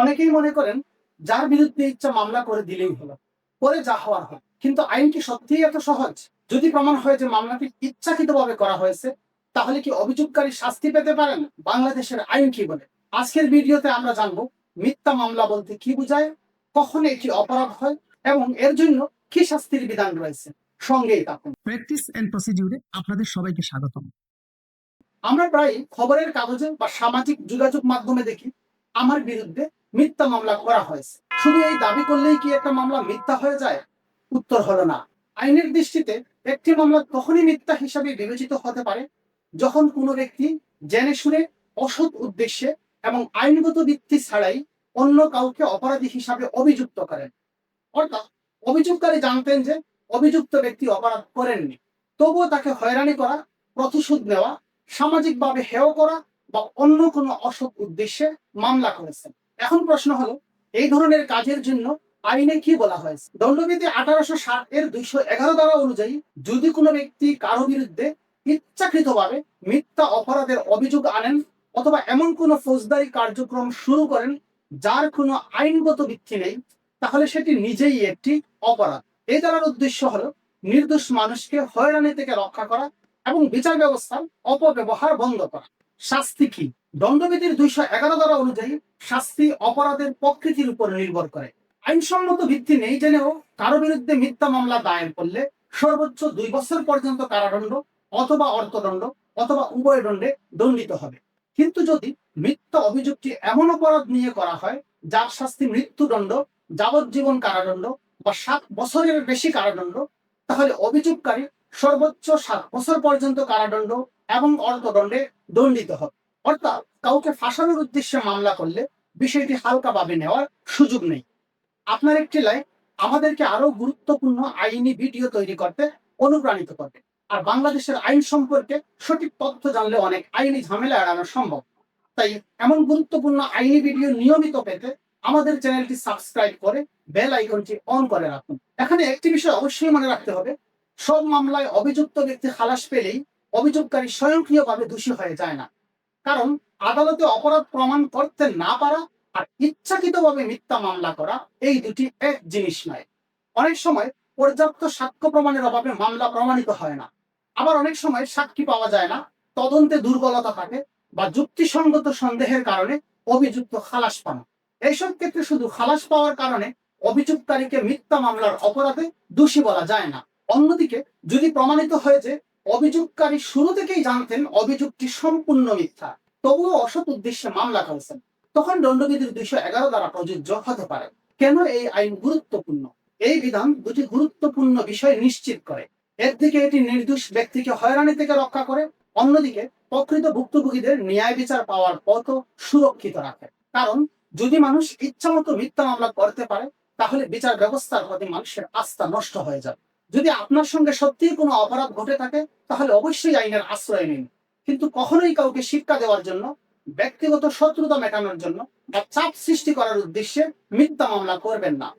অনেকেই মনে করেন যার বিরুদ্ধে ইচ্ছা মামলা করে দিলেই হলো, পরে যা হওয়ার হয়। কিন্তু আইন কি সত্যিই এত সহজ? যদি প্রমাণ হয় যে মামলাটি ইচ্ছাকৃতভাবে করা হয়েছে, তাহলে কি অভিযোগকারী শাস্তি পেতে পারেন? বাংলাদেশের আইন কি বলে? আজকের ভিডিওতে আমরা জানবো মিথ্যা মামলা বলতে কি বোঝায়, কখন এটি অপরাধ হয় এবং এর জন্য কি শাস্তির বিধান রয়েছে। সঙ্গেই থাকুন। প্র্যাকটিস এন্ড প্রসিডিউরে আপনাদের সবাইকে স্বাগতম। আমরা প্রায় খবরের কাগজে বা সামাজিক যোগাযোগ মাধ্যমে দেখি আমার বিরুদ্ধে মিথ্যা মামলা করা হয়েছে। শুধু এই দাবি করলেই কি একটা মামলা মিথ্যা হয়ে যায়? উত্তর হলো না। আইনের দৃষ্টিতে একটি মামলা তখনই মিথ্যা হিসাবে বিবেচিত হতে পারে যখন কোনো ব্যক্তি জেনে শুনে অসৎ উদ্দেশ্যে এবং আইনগত ভিত্তি ছাড়াই অন্য কাউকে অপরাধী হিসাবে অভিযুক্ত করেন। অর্থাৎ অভিযোগকারী জানতেন যে অভিযুক্ত ব্যক্তি অপরাধ করেননি, তবুও তাকে হয়রানি করা, প্রতিশোধ নেওয়া, সামাজিকভাবে হেয় করা বা অন্য কোনো অসৎ উদ্দেশ্যে মামলা করেছেন। এখন প্রশ্ন হলো, এই ধরনের কাজের জন্য আইনে কি বলা হয়েছে? দণ্ডবিধি 1860 এর 211 ধারা অনুযায়ী যদি কোনো ব্যক্তি কারো বিরুদ্ধে ইচ্ছাকৃতভাবে মিথ্যা অপরাধের অভিযোগ আনেন অথবা এমন কোনো ফৌজদারি কার্যক্রম শুরু করেন যার কোনো আইনগত ভিত্তি নেই, তাহলে সেটি নিজেই একটি অপরাধ। এই ধারার উদ্দেশ্য হলো নির্দোষ মানুষকে হয়রানি থেকে রক্ষা করা এবং বিচার ব্যবস্থার অপব্যবহার বন্ধ করা। শাস্তি কি? দণ্ডবিধির 211 ধারা অনুযায়ী শাস্তি অপরাধের প্রকৃতির উপর নির্ভর করে। আইনসম্মত ভিত্তি নেই জেনেও কারো বিরুদ্ধে মিথ্যা মামলা দায়ের করলে সর্বোচ্চ 2 বছর পর্যন্ত কারাদণ্ড অথবা অর্থদণ্ড অথবা উভয় দণ্ডে দণ্ডিত হবে। কিন্তু যদি মিথ্যা অভিযোগটি এমন অপরাধ নিয়ে করা হয় যার শাস্তি মৃত্যুদণ্ড, যাবজ্জীবন কারাদণ্ড বা 7 বছরের বেশি কারাদণ্ড, তাহলে অভিযোগকারী সর্বোচ্চ 7 বছর পর্যন্ত কারাদণ্ড এবং অর্থদণ্ডে দণ্ডিত হবে। অর্থাৎ কাউকে ফাঁসানোর উদ্দেশ্যে মামলা করলে বিষয়টি হালকাভাবে নেওয়ার সুযোগ নেই। আপনার একটি লাইক আমাদেরকে আরো গুরুত্বপূর্ণ আইনি ভিডিও তৈরি করতে অনুপ্রাণিত করবে। আর বাংলাদেশের আইন সম্পর্কে সঠিক তথ্য জানলে অনেক আইনি ঝামেলা এড়ানো সম্ভব। তাই এমন গুরুত্বপূর্ণ আইনি ভিডিও নিয়মিত পেতে আমাদের চ্যানেলটি সাবস্ক্রাইব করে বেল আইকনটি অন করে রাখুন। এখানে একটি বিষয় অবশ্যই মনে রাখতে হবে, সব মামলায় অভিযুক্ত ব্যক্তি খালাস পেলেই অভিযোগকারী স্বয়ংক্রিয়ভাবে দোষী হয়ে যায় না। কারণ আদালতে অপরাধ প্রমাণ করতে না পারা আর ইচ্ছাকৃতভাবে মিথ্যা মামলা করা এই দুটি এক জিনিস নয়। অনেক সময় পর্যাপ্ত সাক্ষ্য প্রমাণের অভাবে মামলা প্রমাণিত হয় না। আবার অনেক সময় সাক্ষী পাওয়া যায় না, তদন্তে দুর্বলতা থাকে বা যুক্তিসঙ্গত সন্দেহের কারণে অভিযুক্ত খালাস পান। এইসব ক্ষেত্রে শুধু খালাস পাওয়ার কারণে অভিযোগকারীকে মিথ্যা মামলার অপরাধে দোষী বলা যায় না। অন্যদিকে যদি প্রমাণিত হয় যে অভিযোগকারী শুরু থেকেই জানতেন অভিযোগটি সম্পূর্ণ মিথ্যা, তবুও অসৎ উদ্দেশ্যে মামলা করেছেন, তখন দণ্ডবিধির 211 দ্বারা প্রযোজ্য হতে পারে। কেন এই আইন গুরুত্বপূর্ণ? এই বিধান দুটি গুরুত্বপূর্ণ বিষয় নিশ্চিত করে। একদিকে এটি নির্দোষ ব্যক্তিকে হয়রানি থেকে রক্ষা করে, অন্যদিকে প্রকৃত ভুক্তভোগীদের ন্যায় বিচার পাওয়ার পথও সুরক্ষিত রাখে। কারণ যদি মানুষ ইচ্ছামতো মিথ্যা মামলা করতে পারে, তাহলে বিচার ব্যবস্থার প্রতি মানুষের আস্থা নষ্ট হয়ে যাবে। যদি আপনার সঙ্গে সত্যিই কোনো অপরাধ ঘটে থাকে, তাহলে অবশ্যই আইনের আশ্রয় নিন। কিন্তু কখনোই কাউকে শিক্ষা দেওয়ার জন্য, ব্যক্তিগত শত্রুতা মেটানোর জন্য বা চাপ সৃষ্টি করার উদ্দেশ্যে মিথ্যা মামলা করবেন না।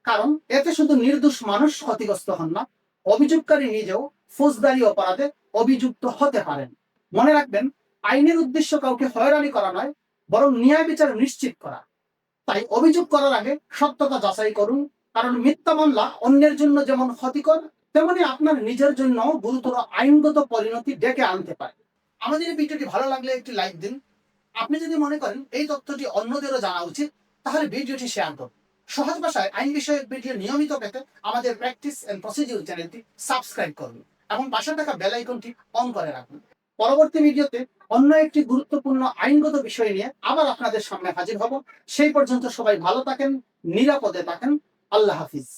কারণ এতে শুধু নির্দোষ মানুষ ক্ষতিগ্রস্ত হন না, অভিযোগকারী নিজেও ফৌজদারি অপরাধে অভিযুক্ত হতে পারেন। মনে রাখবেন, আইনের উদ্দেশ্য কাউকে হয়রানি করা নয়, বরং ন্যায় বিচার নিশ্চিত করা। তাই অভিযোগ করার আগে সত্যতা যাচাই করুন, কারণ মিথ্যা মামলা অন্যের জন্য যেমন ক্ষতিকর, তেমনি আপনার নিজের জন্য গুরুতর আইনগত পরিণতি ডেকে আনতে পারে। আমাদের এই ভিডিওটি ভালো লাগলে একটি লাইক দিন। আপনি যদি মনে করেন এই তথ্যটি অন্যদেরও জানা উচিত, তাহলে ভিডিওটি শেয়ার করুন। সহজ ভাষায় আইন বিষয়ক ভিডিও নিয়মিত পেতে আমাদের প্র্যাকটিস এন্ড প্রসিডিউর চ্যানেলটি সাবস্ক্রাইব করুন এবং পাশে থাকা বেল আইকনটি অন করে রাখুন। পরবর্তী ভিডিওতে অন্য একটি গুরুত্বপূর্ণ আইনগত বিষয় নিয়ে আবার আপনাদের সামনে হাজির হব। সেই পর্যন্ত সবাই ভালো থাকেন, নিরাপদে থাকেন। আল্লাহ হাফিজ।